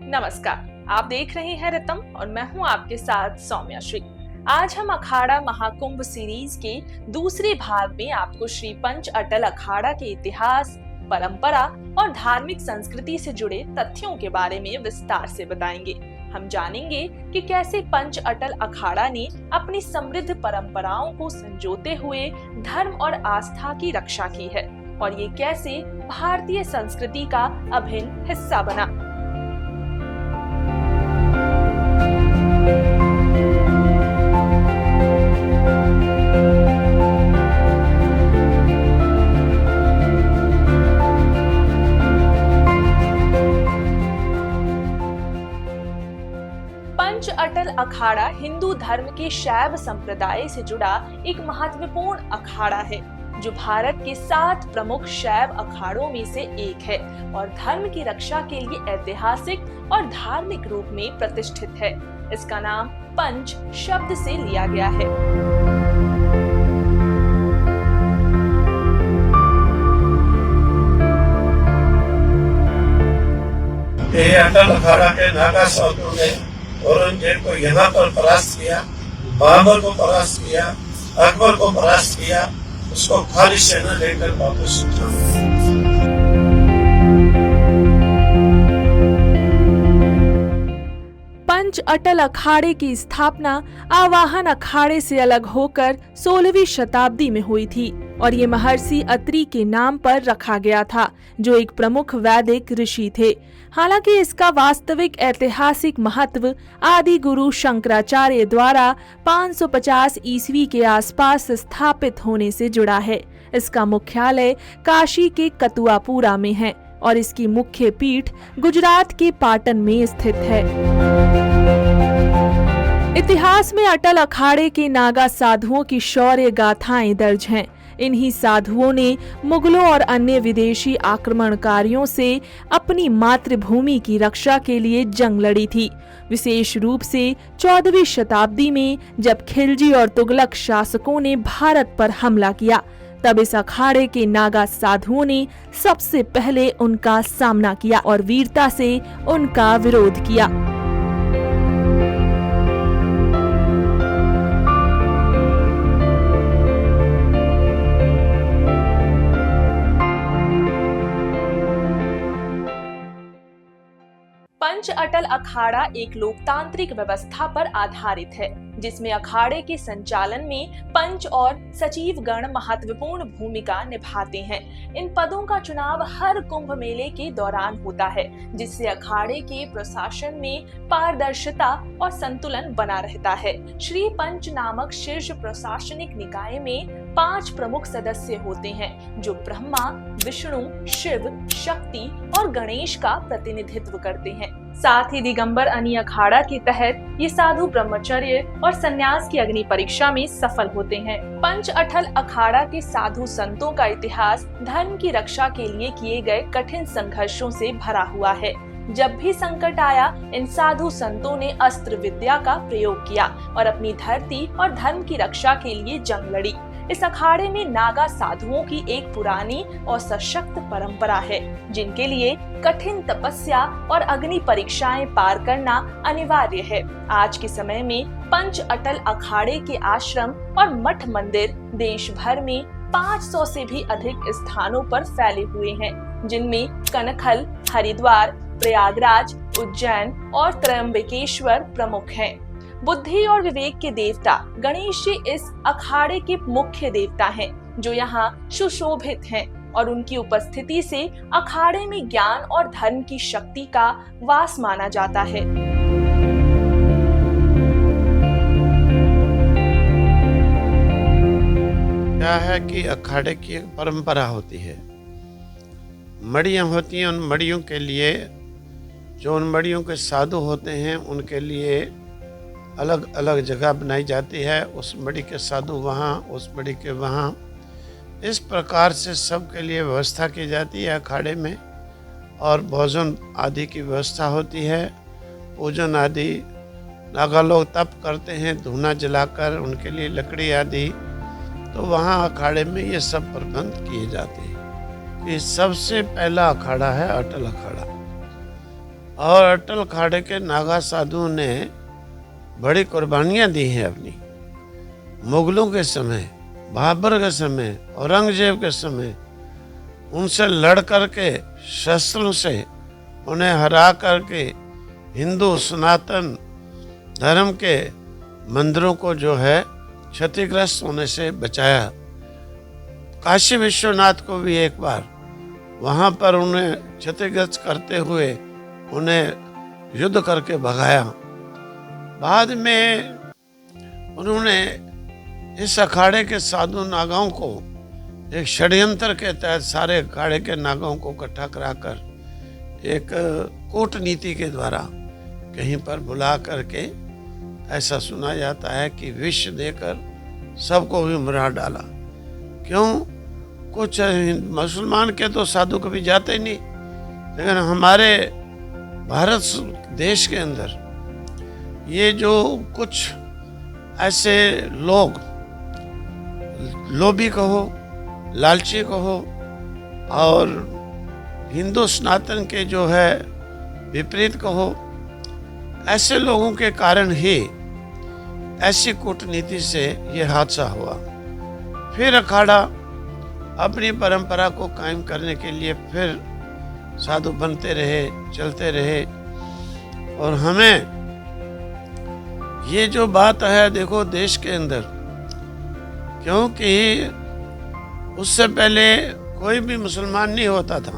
नमस्कार, आप देख रहे हैं रितम और मैं हूं आपके साथ सौम्या श्री। आज हम अखाड़ा महाकुंभ सीरीज के दूसरे भाग में आपको श्री पंच अटल अखाड़ा के इतिहास, परंपरा और धार्मिक संस्कृति से जुड़े तथ्यों के बारे में विस्तार से बताएंगे। हम जानेंगे कि कैसे पंच अटल अखाड़ा ने अपनी समृद्ध परंपराओं को संजोते हुए धर्म और आस्था की रक्षा की है और ये कैसे भारतीय संस्कृति का अभिन्न हिस्सा बना। पंच अटल अखाड़ा हिंदू धर्म के शैव संप्रदाय से जुड़ा एक महत्वपूर्ण अखाड़ा है जो भारत के 7 प्रमुख शैव अखाड़ों में से एक है और धर्म की रक्षा के लिए ऐतिहासिक और धार्मिक रूप में प्रतिष्ठित है। इसका नाम पंच शब्द से लिया गया है। अटल अखाड़ा के नागा साधुओं ने औरंगजेब को यहाँ पर परास्त किया, बाबर को परास्त किया, अकबर को परास्त किया, उसको खाली सेना लेकर वापस उठा। पंच अटल अखाड़े की स्थापना आवाहन अखाड़े से अलग होकर 16वीं शताब्दी में हुई थी और ये महर्षि अत्रि के नाम पर रखा गया था जो एक प्रमुख वैदिक ऋषि थे। हालांकि इसका वास्तविक ऐतिहासिक महत्व आदि गुरु शंकराचार्य द्वारा 550 ईस्वी के आसपास स्थापित होने से जुड़ा है। इसका मुख्यालय काशी के कतुआपुरा में है और इसकी मुख्य पीठ गुजरात के पाटन में स्थित है। इतिहास में अटल अखाड़े के नागा साधुओं की शौर्य गाथाएं दर्ज हैं। इन्हीं साधुओं ने मुगलों और अन्य विदेशी आक्रमणकारियों से अपनी मातृभूमि की रक्षा के लिए जंग लड़ी थी। विशेष रूप से 14वीं शताब्दी में जब खिलजी और तुगलक शासकों ने भारत पर हमला किया, तब इस अखाड़े के नागा साधुओं ने सबसे पहले उनका सामना किया और वीरता से उनका विरोध किया। पंच अटल अखाड़ा एक लोकतांत्रिक व्यवस्था पर आधारित है जिसमें अखाड़े के संचालन में पंच और सचिव गण महत्वपूर्ण भूमिका निभाते हैं। इन पदों का चुनाव हर कुंभ मेले के दौरान होता है जिससे अखाड़े के प्रशासन में पारदर्शिता और संतुलन बना रहता है। श्री पंच नामक शीर्ष प्रशासनिक निकाय में 5 प्रमुख सदस्य होते हैं जो ब्रह्मा, विष्णु, शिव, शक्ति और गणेश का प्रतिनिधित्व करते हैं। साथ ही दिगंबर अनी अखाड़ा के तहत ये साधु ब्रह्मचर्य और संन्यास की अग्नि परीक्षा में सफल होते हैं। पंच अटल अखाड़ा के साधु संतों का इतिहास धर्म की रक्षा के लिए किए गए कठिन संघर्षों से भरा हुआ है। जब भी संकट आया, इन साधु संतों ने अस्त्र विद्या का प्रयोग किया और अपनी धरती और धर्म की रक्षा के लिए जंग लड़ी। इस अखाड़े में नागा साधुओं की एक पुरानी और सशक्त परंपरा है जिनके लिए कठिन तपस्या और अग्नि परीक्षाएं पार करना अनिवार्य है। आज के समय में पंच अटल अखाड़े के आश्रम और मठ मंदिर देश भर में 500 से भी अधिक स्थानों पर फैले हुए हैं जिनमें कनखल, हरिद्वार, प्रयागराज, उज्जैन और त्रयंबकेश्वर प्रमुख हैं। बुद्धि और विवेक के देवता गणेश जी इस अखाड़े के मुख्य देवता हैं जो यहाँ सुशोभित हैं और उनकी उपस्थिति से अखाड़े में ज्ञान और धर्म की शक्ति का वास माना जाता है। क्या है कि अखाड़े की एक परंपरा होती है, मड़ियाँ होती हैं। उन मड़ियों के लिए जो उन मड़ियों के साधु होते हैं उनके लिए अलग अलग जगह बनाई जाती है। उस मड़ी के साधु वहाँ, उस मड़ी के वहाँ, इस प्रकार से सबके लिए व्यवस्था की जाती है अखाड़े में, और भोजन आदि की व्यवस्था होती है, पूजन आदि। नागा लोग तप करते हैं धूना जलाकर, उनके लिए लकड़ी आदि, तो वहाँ अखाड़े में ये सब प्रबंध किए जाते हैं। कि सबसे पहला अखाड़ा है अटल अखाड़ा, और अटल अखाड़े के नागा साधुओं ने बड़ी कुर्बानियाँ दी हैं अपनी। मुगलों के समय, बाबर के समय, औरंगजेब के समय उनसे लड़ करके, शस्त्रों से उन्हें हरा करके हिंदू सनातन धर्म के मंदिरों को जो है क्षतिग्रस्त होने से बचाया। काशी विश्वनाथ को भी एक बार वहाँ पर उन्हें क्षतिग्रस्त करते हुए उन्हें युद्ध करके भगाया। बाद में उन्होंने इस अखाड़े के साधु नागाओं को एक षड्यंत्र के तहत सारे अखाड़े के नागाओं को इकट्ठा कराकर एक कूटनीति के द्वारा कहीं पर बुला करके, ऐसा सुना जाता है कि विष देकर सबको भी मरा डाला। क्यों? कुछ मुसलमान के तो साधु कभी जाते ही नहीं, लेकिन हमारे भारत देश के अंदर ये जो कुछ ऐसे लोग, लोभी कहो, लालची कहो, और हिंदू सनातन के जो है विपरीत कहो, ऐसे लोगों के कारण ही ऐसी कूटनीति से ये हादसा हुआ। फिर अखाड़ा अपनी परंपरा को कायम करने के लिए फिर साधु बनते रहे, चलते रहे। और हमें ये जो बात है, देखो देश के अंदर, क्योंकि उससे पहले कोई भी मुसलमान नहीं होता था।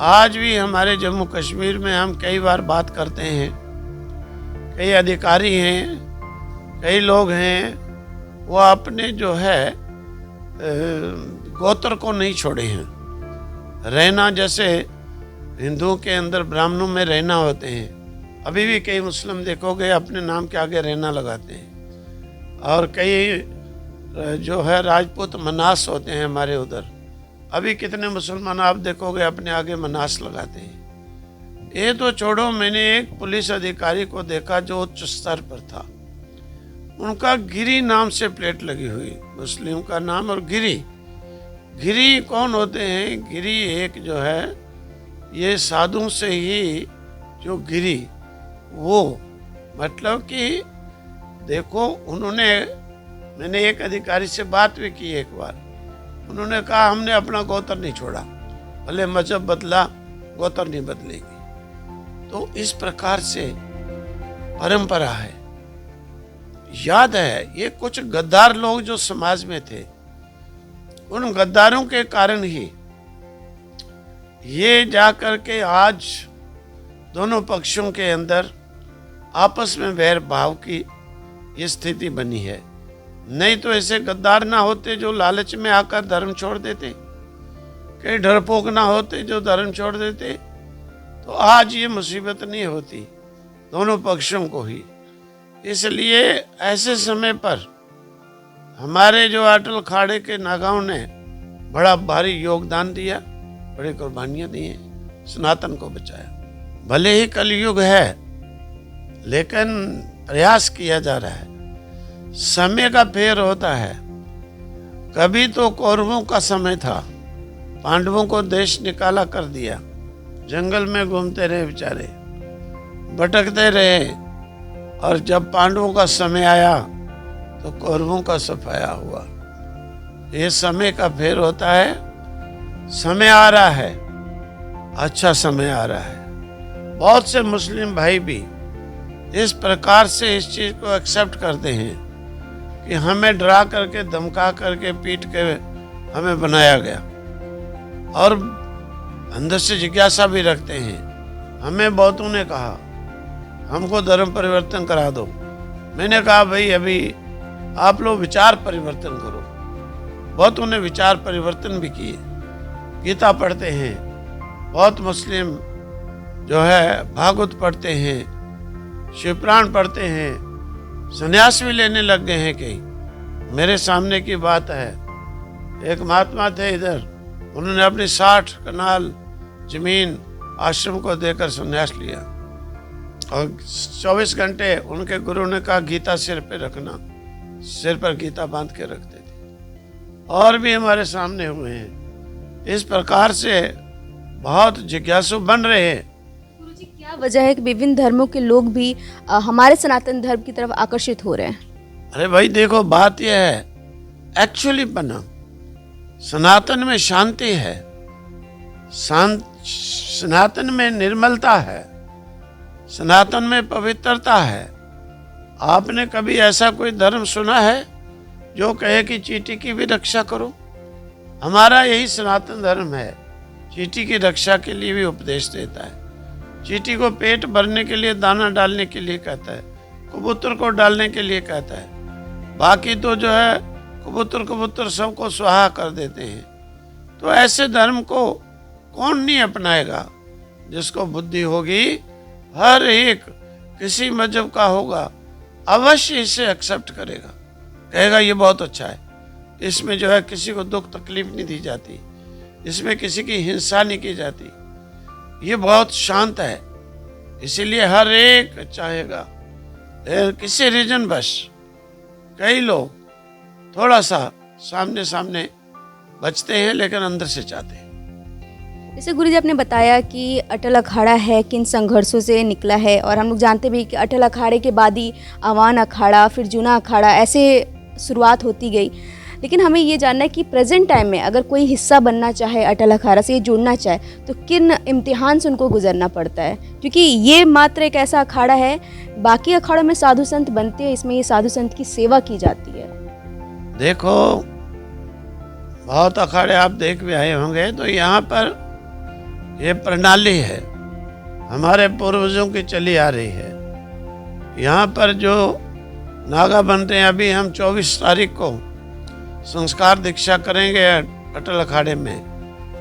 आज भी हमारे जम्मू कश्मीर में हम कई बार बात करते हैं, कई अधिकारी हैं, कई लोग हैं, वो अपने जो है गोत्र को नहीं छोड़े हैं। रहना, जैसे हिंदुओं के अंदर ब्राह्मणों में रहना होते हैं, अभी भी कई मुस्लिम देखोगे अपने नाम के आगे रहना लगाते हैं। और कई जो है राजपूत मनास होते हैं हमारे उधर, अभी कितने मुसलमान आप देखोगे अपने आगे मनास लगाते हैं। ये तो छोड़ो, मैंने एक पुलिस अधिकारी को देखा जो उच्च स्तर पर था, उनका गिरी नाम से प्लेट लगी हुई, मुस्लिम का नाम और गिरी। गिरी कौन होते हैं? गिरी एक जो है ये साधु से ही जो गिरी, वो मतलब कि देखो, उन्होंने, मैंने एक अधिकारी से बात भी की एक बार, उन्होंने कहा हमने अपना गोत्र नहीं छोड़ा, भले मजहब बदला, गोत्र नहीं बदलेगी। तो इस प्रकार से परंपरा है। याद है ये कुछ गद्दार लोग जो समाज में थे, उन गद्दारों के कारण ही ये जाकर के आज दोनों पक्षों के अंदर आपस में वैर भाव की ये स्थिति बनी है। नहीं तो ऐसे गद्दार ना होते जो लालच में आकर धर्म छोड़ देते, कई डरपोक ना होते जो धर्म छोड़ देते, तो आज ये मुसीबत नहीं होती दोनों पक्षों को ही। इसलिए ऐसे समय पर हमारे जो अटल अखाड़े के नागाओं ने बड़ा भारी योगदान दिया, बड़ी कुर्बानियां दी हैं, सनातन को बचाया। भले ही कलयुग है, लेकिन प्रयास किया जा रहा है। समय का फेर होता है। कभी तो कौरवों का समय था, पांडवों को देश निकाला कर दिया, जंगल में घूमते रहे बेचारे, भटकते रहे, और जब पांडवों का समय आया तो कौरवों का सफाया हुआ। ये समय का फेर होता है। समय आ रहा है, अच्छा समय आ रहा है। बहुत से मुस्लिम भाई भी इस प्रकार से इस चीज को एक्सेप्ट करते हैं कि हमें डरा करके, धमका करके, पीट के हमें बनाया गया, और अंदर से जिज्ञासा भी रखते हैं। हमें बहुतों ने कहा हमको धर्म परिवर्तन करा दो। मैंने कहा भाई अभी आप लोग विचार परिवर्तन करो। बहुतों ने विचार परिवर्तन भी किए, गीता पढ़ते हैं, बहुत मुस्लिम जो है भागवत पढ़ते हैं, शिवपुराण पढ़ते हैं, संन्यास भी लेने लग गए हैं कई। मेरे सामने की बात है, एक महात्मा थे इधर, उन्होंने अपनी 60 कनाल जमीन आश्रम को देकर संन्यास लिया और 24 घंटे उनके गुरु ने कहा गीता सिर पे रखना, सिर पर गीता बांध के रखते थे। और भी हमारे सामने हुए हैं। इस प्रकार से बहुत जिज्ञासु बन रहे हैं। गुरुजी, क्या वजह है कि विभिन्न धर्मों के लोग भी हमारे सनातन धर्म की तरफ आकर्षित हो रहे हैं? अरे भाई देखो, बात यह है, एक्चुअली बना सनातन में शांति है, सनातन में निर्मलता है, सनातन में पवित्रता है। आपने कभी ऐसा कोई धर्म सुना है जो कहे कि चींटी की भी रक्षा करो? हमारा यही सनातन धर्म है, चींटी की रक्षा के लिए भी उपदेश देता है। चींटी को पेट भरने के लिए, दाना डालने के लिए कहता है, कबूतर को डालने के लिए कहता है। बाकी तो जो है कबूतर सबको सुहा कर देते हैं। तो ऐसे धर्म को कौन नहीं अपनाएगा? जिसको बुद्धि होगी, हर एक किसी मजहब का होगा, अवश्य इसे एक्सेप्ट करेगा, कहेगा ये बहुत अच्छा है, इसमें जो है किसी को दुख तकलीफ नहीं दी जाती, इसमें किसी की हिंसा नहीं की जाती, ये बहुत शांत है, इसीलिए हर एक चाहेगा। किसी रीजन बस कई लोग थोड़ा सा सामने सामने बचते हैं, लेकिन अंदर से चाहते हैं। जैसे गुरुजी आपने बताया कि अटल अखाड़ा है किन संघर्षों से निकला है, और हम लोग जानते भी कि अटल अखाड़े के बाद ही आवान अखाड़ा, फिर जूना अखाड़ा, ऐसे शुरुआत होती गई। लेकिन हमें ये जानना है कि प्रेजेंट टाइम में अगर कोई हिस्सा बनना चाहे, अटल अखाड़ा से ये जुड़ना चाहे, तो किन इम्तिहान से उनको गुजरना पड़ता है? क्योंकि ये मात्र एक ऐसा अखाड़ा है, बाकी अखाड़ों में साधु संत बनते हैं, इसमें ये साधु संत की सेवा की जाती है। देखो, बहुत अखाड़े आप देख भी आए होंगे, तो यहाँ पर ये प्रणाली है, हमारे पूर्वजों की चली आ रही है। यहाँ पर जो नागा बनते हैं, अभी हम 24 तारीख को संस्कार दीक्षा करेंगे अटल अखाड़े में,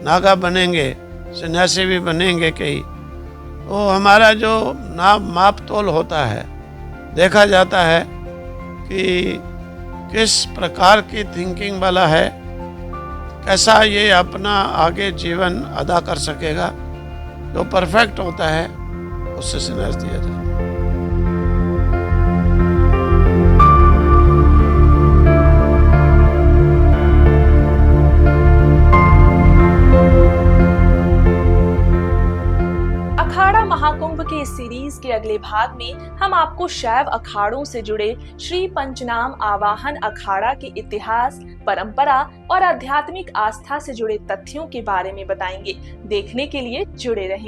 नागा बनेंगे, सन्यासी भी बनेंगे कई। तो हमारा जो माप तोल होता है, देखा जाता है कि किस प्रकार की थिंकिंग वाला है, कैसा ये अपना आगे जीवन अदा कर सकेगा। जो परफेक्ट होता है उससे संन्यास दिया जाता है। अखाड़ा महाकुंभ के इस सीरीज के अगले भाग में हम आपको शैव अखाड़ों से जुड़े श्री पंचनाम आवाहन अखाड़ा के इतिहास, परंपरा और आध्यात्मिक आस्था से जुड़े तथ्यों के बारे में बताएंगे। देखने के लिए जुड़े रहें।